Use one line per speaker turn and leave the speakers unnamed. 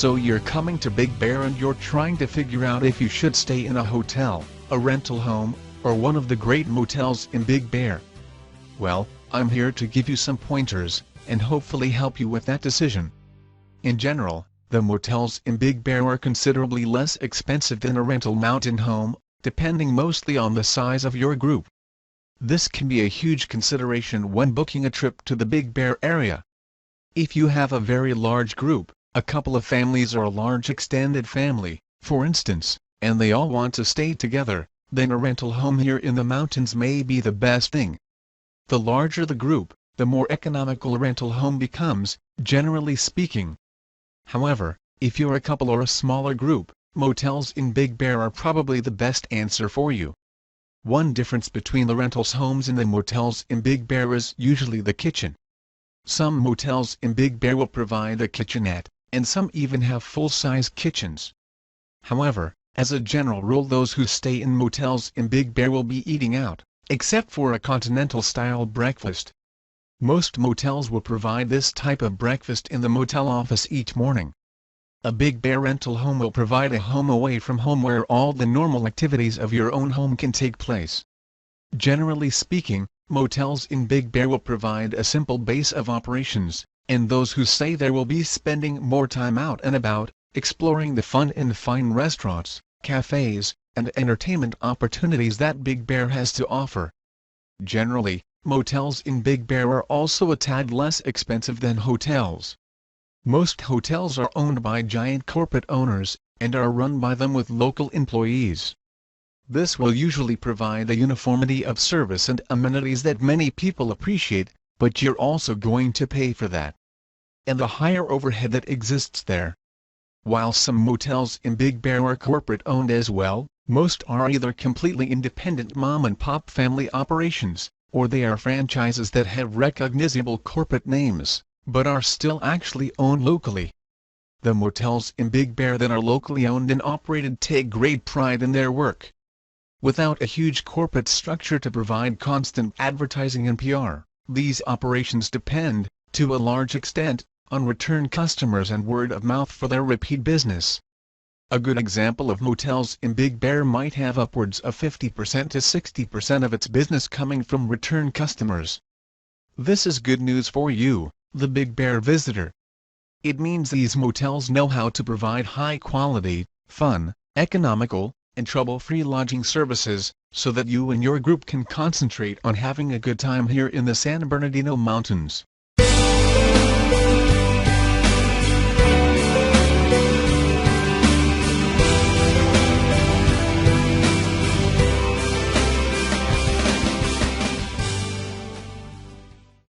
So you're coming to Big Bear and you're trying to figure out if you should stay in a hotel, a rental home, or one of the great motels in Big Bear. Well, I'm here to give you some pointers, and hopefully help you with that decision. In general, the motels in Big Bear are considerably less expensive than a rental mountain home, depending mostly on the size of your group. This can be a huge consideration when booking a trip to the Big Bear area. If you have a very large group, a couple of families or a large extended family, for instance, and they all want to stay together, then a rental home here in the mountains may be the best thing. The larger the group, the more economical a rental home becomes, generally speaking. However, if you're a couple or a smaller group, motels in Big Bear are probably the best answer for you. One difference between the rentals homes and the motels in Big Bear is usually the kitchen. Some motels in Big Bear will provide a kitchenette, and some even have full-size kitchens. However, as a general rule, those who stay in motels in Big Bear will be eating out, except for a continental-style breakfast. Most motels will provide this type of breakfast in the motel office each morning. A Big Bear rental home will provide a home away from home where all the normal activities of your own home can take place. Generally speaking, motels in Big Bear will provide a simple base of operations, and those who stay there will be spending more time out and about, exploring the fun and fine restaurants, cafes, and entertainment opportunities that Big Bear has to offer. Generally, motels in Big Bear are also a tad less expensive than hotels. Most hotels are owned by giant corporate owners, and are run by them with local employees. This will usually provide a uniformity of service and amenities that many people appreciate, but you're also going to pay for that. And the higher overhead that exists there. While some motels in Big Bear are corporate owned as well, most are either completely independent mom-and-pop family operations, or they are franchises that have recognizable corporate names, but are still actually owned locally. The motels in Big Bear that are locally owned and operated take great pride in their work. Without a huge corporate structure to provide constant advertising and PR, these operations depend, to a large extent, on return customers and word of mouth for their repeat business. A good example of motels in Big Bear might have upwards of 50% to 60% of its business coming from return customers. This is good news for you, the Big Bear visitor. It means these motels know how to provide high-quality, fun, economical, and trouble-free lodging services, so that you and your group can concentrate on having a good time here in the San Bernardino Mountains.